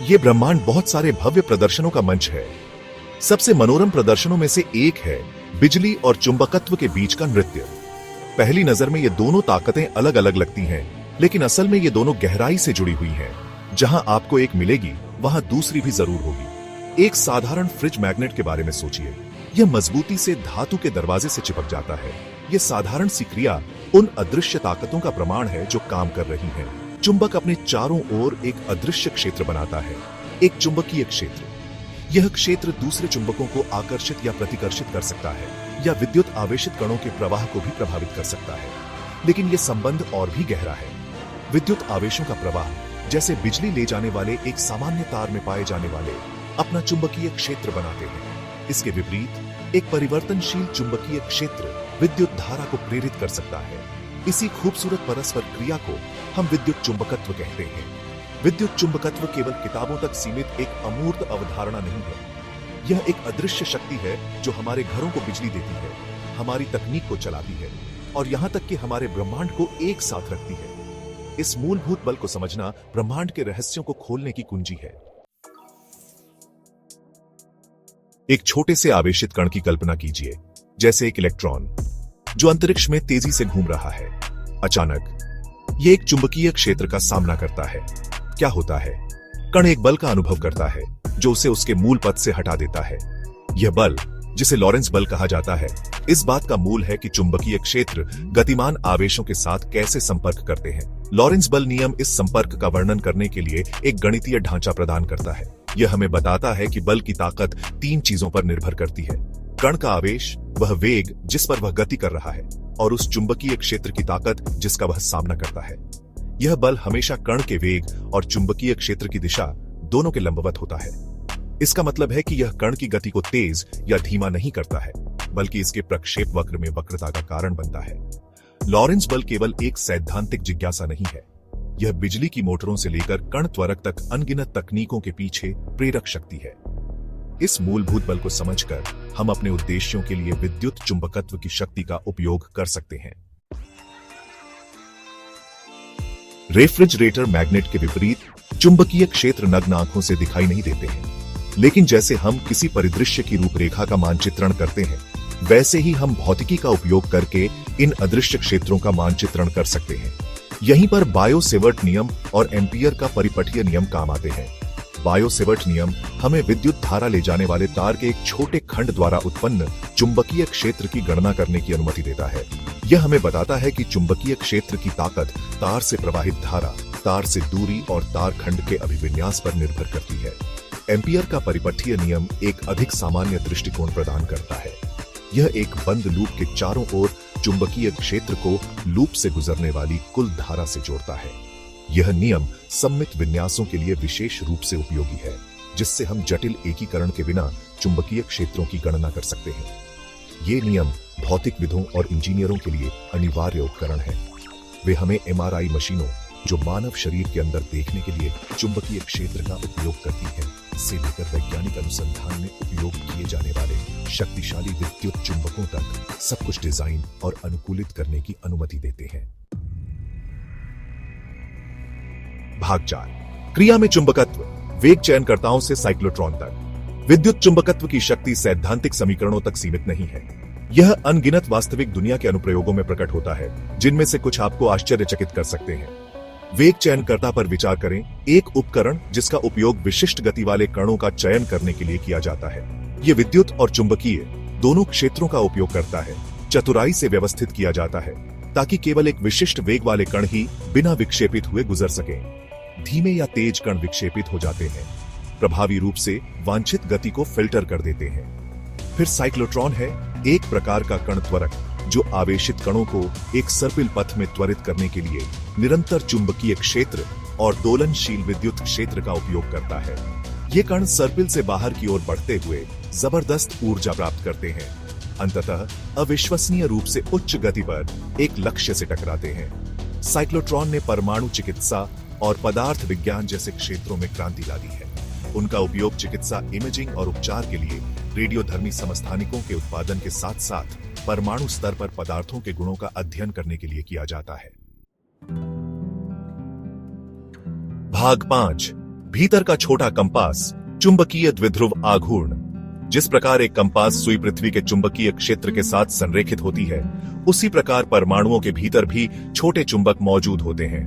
ये ब्रह्मांड बहुत सारे भव्य प्रदर्शनों का मंच है। सबसे मनोरम प्रदर्शनों में से एक है बिजली और चुंबकत्व के बीच का नृत्य। पहली नजर में ये दोनों ताकतें अलग अलग लगती हैं, लेकिन असल में ये दोनों गहराई से जुड़ी हुई हैं। जहां आपको एक मिलेगी, वहां दूसरी भी जरूर होगी। एक साधारण फ्रिज मैग्नेट के बारे में सोचिए। यह मजबूती से धातु के दरवाजे से चिपक जाता है। यह साधारण सी क्रिया उन अदृश्य ताकतों का प्रमाण है जो काम कर रही हैं। चुंबक अपने चारों ओर एक अदृश्य क्षेत्र बनाता है, एक चुंबकीय क्षेत्र। यह क्षेत्र दूसरे चुंबकों को आकर्षित या प्रतिकर्षित कर सकता है, या विद्युत आवेशित कणों के प्रवाह को भी प्रभावित कर सकता है। लेकिन यह संबंध और भी गहरा है। विद्युत आवेशों का प्रवाह, जैसे बिजली ले जाने वाले एक सामान्य तार में पाए जाने वाले, अपना चुंबकीय क्षेत्र बनाते हैं। इसके विपरीत एक परिवर्तनशील चुंबकीय क्षेत्र विद्युत धारा को प्रेरित कर सकता है। इसी खूबसूरत परस्पर क्रिया को हम विद्युत चुंबकत्व कहते हैं। विद्युत चुंबकत्व केवल किताबों तक सीमित एक अमूर्त अवधारणा नहीं है। यह एक अदृश्य शक्ति है जो हमारे घरों को बिजली देती है, हमारी तकनीक को चलाती है और यहां तक कि हमारे ब्रह्मांड को एक साथ रखती है। इस मूलभूत बल को समझना ब्रह्मांड के रहस्यों को खोलने की कुंजी है। एक छोटे से आवेशित कण की कल्पना कीजिए, जैसे एक इलेक्ट्रॉन जो अंतरिक्ष में तेजी से घूम रहा है। अचानक यह एक चुंबकीय क्षेत्र का सामना करता है। क्या होता है? कण एक बल का अनुभव करता है जो उसे उसके मूल पथ से हटा देता है। यह बल, जिसे लॉरेंस बल कहा जाता है, इस बात का मूल है कि चुंबकीय क्षेत्र गतिमान आवेशों के साथ कैसे संपर्क करते हैं। लॉरेंस बल नियम इस संपर्क का वर्णन करने के लिए एक गणितीय ढांचा प्रदान करता है। यह हमें बताता है कि बल की ताकत तीन चीजों पर निर्भर करती है: कण का आवेश, वह वेग जिस पर वह गति कर रहा है, और उस चुंबकीय क्षेत्र की ताकत जिसका वह सामना करता है। यह बल हमेशा कण के वेग और चुंबकीय क्षेत्र की दिशा दोनों के लंबवत होता है। इसका मतलब है कि यह कण की गति को तेज या धीमा नहीं करता है, बल्कि इसके प्रक्षेप वक्र में वक्रता का कारण बनता है। लॉरेंस बल केवल एक सैद्धांतिक जिज्ञासा नहीं है, यह बिजली की मोटरों से लेकर कण त्वरक तक अनगिनत तकनीकों के पीछे प्रेरक शक्ति है। इस मूलभूत बल को समझकर हम अपने उद्देश्यों के लिए विद्युत चुंबकत्व की शक्ति का उपयोग कर सकते हैं। रेफ्रिजरेटर मैग्नेट के विपरीत चुंबकीय क्षेत्र नग्न आंखों से दिखाई नहीं देते हैं, लेकिन जैसे हम किसी परिदृश्य की रूपरेखा का मानचित्रण करते हैं, वैसे ही हम भौतिकी का उपयोग करके इन अदृश्य क्षेत्रों का मानचित्रण कर सकते हैं। यहीं पर बायो-सेवर्ट नियम और एम्पियर का परिपठीय नियम काम आते हैं। बायो-सेवर्ट नियम हमें विद्युत धारा ले जाने वाले तार के एक छोटे खंड द्वारा उत्पन्न चुंबकीय क्षेत्र की गणना करने की अनुमति देता है। यह हमें बताता है कि चुंबकीय क्षेत्र की ताकत तार से प्रवाहित धारा, तार से दूरी और तार खंड के अभिविन्यास पर निर्भर करती है। एम्पियर का परिपठीय नियम एक अधिक सामान्य दृष्टिकोण प्रदान करता है। यह एक बंद लूप के चारों ओर चुंबकीय क्षेत्र को लूप से गुजरने वाली कुल धारा से जोड़ता है। यह नियम सममित विन्यासों के लिए विशेष रूप से उपयोगी है, जिससे हम जटिल एकीकरण के बिना चुंबकीय क्षेत्रों की गणना कर सकते हैं। ये नियम भौतिकविदों और इंजीनियरों के लिए अनिवार्य उपकरण हैं। वे हमें एमआरआई मशीनों, जो मानव शरीर के अंदर देखने के लिए चुंबकीय क्षेत्र का उपयोग करती हैं, से लेकर वैज्ञानिक अनुसंधान में उपयोग किए जाने वाले शक्तिशाली विद्युत चुंबकों तक सब कुछ डिजाइन और अनुकूलित करने की अनुमति देते हैं। भाग 4, क्रिया में चुंबकत्व, वेग चयनकर्ताओं से साइक्लोट्रॉन तक। विद्युत चुंबकत्व की शक्ति सैद्धांतिक समीकरणों तक सीमित नहीं है। यह अनगिनत वास्तविक दुनिया के अनुप्रयोगों में प्रकट होता है, जिनमें से कुछ आपको आश्चर्यचकित कर सकते हैं। वेग चयनकर्ता पर विचार करें, एक उपकरण जिसका उपयोग विशिष्ट गति वाले कणों का चयन करने के लिए किया जाता है। यह विद्युत और चुंबकीय दोनों क्षेत्रों का उपयोग करता है। चतुराई से व्यवस्थित किया जाता है ताकि केवल एक विशिष्ट वेग वाले कण ही बिना विक्षेपित हुए गुजर सके। धीमे या तेज कण विक्षेपित हो जाते हैं, प्रभावी रूप से वांछित गति को फिल्टर कर देते हैं। फिर साइक्लोट्रॉन है, एक प्रकार का कण त्वरक जो आवेशित कणों को एक सर्पिल पथ में त्वरित करने के लिए निरंतर चुंबकीय क्षेत्र और दोलनशील विद्युत क्षेत्र का उपयोग करता है। ये कण सर्पिल से बाहर की ओर बढ़ते हुए जबरदस्त ऊर्जा प्राप्त करते हैं, अंततः अविश्वसनीय रूप से उच्च गति पर एक लक्ष्य से टकराते हैं। साइक्लोट्रॉन ने परमाणु चिकित्सा और पदार्थ विज्ञान जैसे क्षेत्रों में क्रांति ला दी है। उनका उपयोग चिकित्सा, इमेजिंग और उपचार के लिए रेडियोधर्मी समस्थानिकों के उत्पादन के साथ साथ परमाणु स्तर पर पदार्थों के गुणों का अध्ययन करने के लिए किया जाता है। भाग 5, भीतर का छोटा कंपास चुंबकीय द्विध्रुव आघूर्ण। जिस प्रकार एक कंपास सुई पृथ्वी के चुंबकीय क्षेत्र के साथ संरेखित होती है, उसी प्रकार परमाणुओं के भीतर भी छोटे चुंबक मौजूद होते हैं।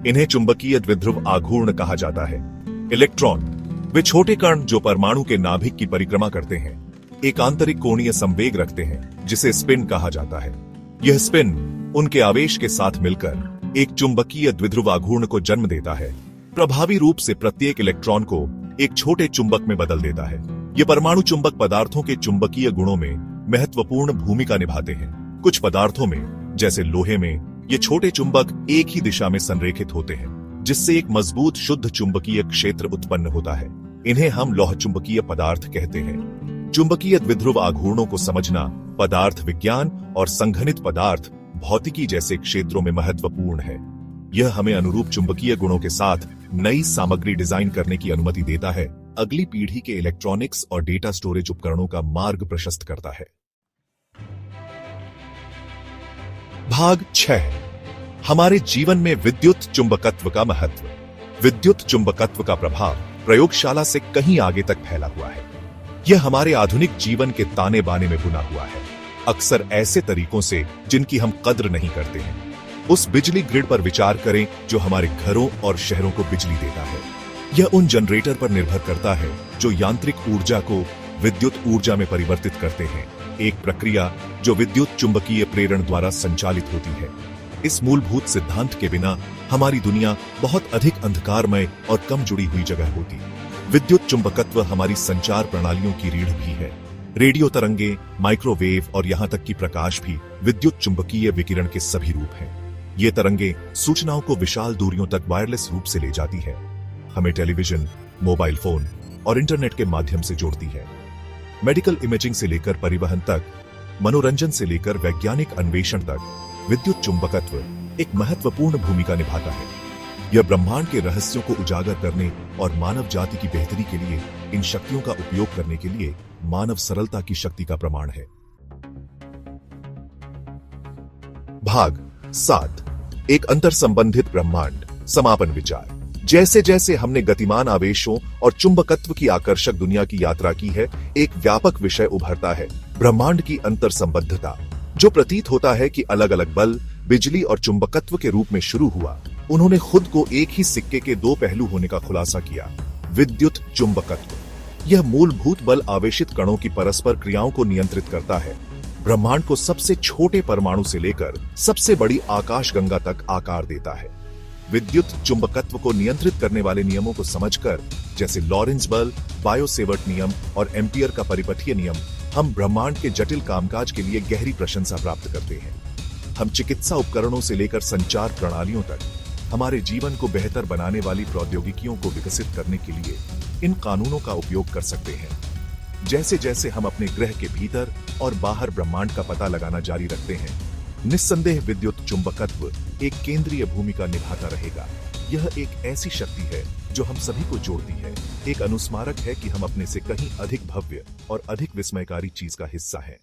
इन्हें चुंबकीय द्विध्रुव आघूर्ण कहा जाता है। इलेक्ट्रॉन वे छोटे कण जो परमाणु के नाभिक की परिक्रमा करते हैं, एक आंतरिक कोणीय संवेग रखते हैं जिसे स्पिन कहा जाता है। यह स्पिन उनके आवेश के साथ मिलकर एक चुंबकीय द्विध्रुव आघूर्ण को जन्म देता है। प्रभावी रूप से प्रत्येक इलेक्ट्रॉन को एक छोटे चुंबक में बदल देता है। ये परमाणु चुंबक पदार्थों के चुंबकीय गुणों में महत्वपूर्ण भूमिका निभाते हैं। कुछ पदार्थों में, जैसे लोहे में, ये छोटे चुंबक एक ही दिशा में संरेखित होते हैं, जिससे एक मजबूत शुद्ध चुंबकीय क्षेत्र उत्पन्न होता है। इन्हें हम लौह चुंबकीय पदार्थ कहते हैं। चुंबकीय द्विध्रुव आघूर्णों को समझना पदार्थ विज्ञान और संघनित पदार्थ भौतिकी जैसे क्षेत्रों में महत्वपूर्ण है। यह हमें अनुरूप चुंबकीय गुणों के साथ नई सामग्री डिजाइन करने की अनुमति देता है, अगली पीढ़ी के इलेक्ट्रॉनिक्स और डेटा स्टोरेज उपकरणों का मार्ग प्रशस्त करता है। भाग 6, हमारे जीवन में विद्युत चुंबकत्व का महत्व। विद्युत चुंबकत्व का प्रभाव प्रयोगशाला से कहीं आगे तक फैला हुआ है। यह हमारे आधुनिक जीवन के ताने बाने में बुना हुआ है, अक्सर ऐसे तरीकों से जिनकी हम कद्र नहीं करते हैं। उस बिजली ग्रिड पर विचार करें जो हमारे घरों और शहरों को बिजली देता है। यह उन जनरेटर पर निर्भर करता है जो यांत्रिक ऊर्जा को विद्युत ऊर्जा में परिवर्तित करते हैं, एक प्रक्रिया जो विद्युत चुंबकीय प्रेरण द्वारा संचालित होती है। इस मूलभूत सिद्धांत के बिना हमारी दुनिया बहुत अधिक अंधकारमय और कम जुड़ी हुई जगह होती। विद्युत चुंबकत्व हमारी संचार प्रणालियों की रीढ़ भी है। रेडियो तरंगे, माइक्रोवेव और यहां तक कि प्रकाश भी विद्युत चुंबकीय विकिरण के सभी रूप हैं। ये तरंगे सूचनाओं को विशाल दूरियों तक वायरलेस रूप से ले जाती है, हमें टेलीविजन, मोबाइल फोन और इंटरनेट के माध्यम से जोड़ती है। मेडिकल इमेजिंग से लेकर परिवहन तक, मनोरंजन से लेकर वैज्ञानिक अन्वेषण तक विद्युत चुंबकत्व एक महत्वपूर्ण भूमिका निभाता है। यह ब्रह्मांड के रहस्यों को उजागर करने और मानव जाति की बेहतरी के लिए इन शक्तियों का उपयोग करने के लिए मानव सरलता की शक्ति का प्रमाण है। भाग 7, एक अंतर संबंधित ब्रह्मांड, समापन विचार। जैसे जैसे हमने गतिमान आवेशों और चुंबकत्व की आकर्षक दुनिया की यात्रा की है, एक व्यापक विषय उभरता है, ब्रह्मांड की अंतर संबद्धता। जो प्रतीत होता है कि अलग अलग बल बिजली और चुंबकत्व के रूप में शुरू हुआ, उन्होंने खुद को एक ही सिक्के के दो पहलू होने का खुलासा किया। विद्युत चुंबकत्व यह मूलभूत बल आवेशित कणों की परस्पर क्रियाओं को नियंत्रित करता है। ब्रह्मांड को सबसे छोटे परमाणु से लेकर सबसे बड़ी आकाशगंगा तक आकार देता है। विद्युत चुंबकत्व को नियंत्रित करने वाले नियमों को समझकर, जैसे लॉरेंज बल, बायो-सेवर्ट नियम और एम्पियर का परिपथीय नियम, हम ब्रह्मांड के जटिल कामकाज के लिए गहरी प्रशंसा प्राप्त करते हैं। हम चिकित्सा उपकरणों से लेकर संचार प्रणालियों तक हमारे जीवन को बेहतर बनाने वाली प्रौद्योगिकियों को विकसित करने के लिए इन कानूनों का उपयोग कर सकते हैं। जैसे जैसे हम अपने ग्रह के भीतर और बाहर ब्रह्मांड का पता लगाना जारी रखते हैं, निस्संदेह विद्युत चुंबकत्व एक केंद्रीय भूमिका निभाता रहेगा। यह एक ऐसी शक्ति है जो हम सभी को जोड़ती है, एक अनुस्मारक है कि हम अपने से कहीं अधिक भव्य और अधिक विस्मयकारी चीज का हिस्सा हैं।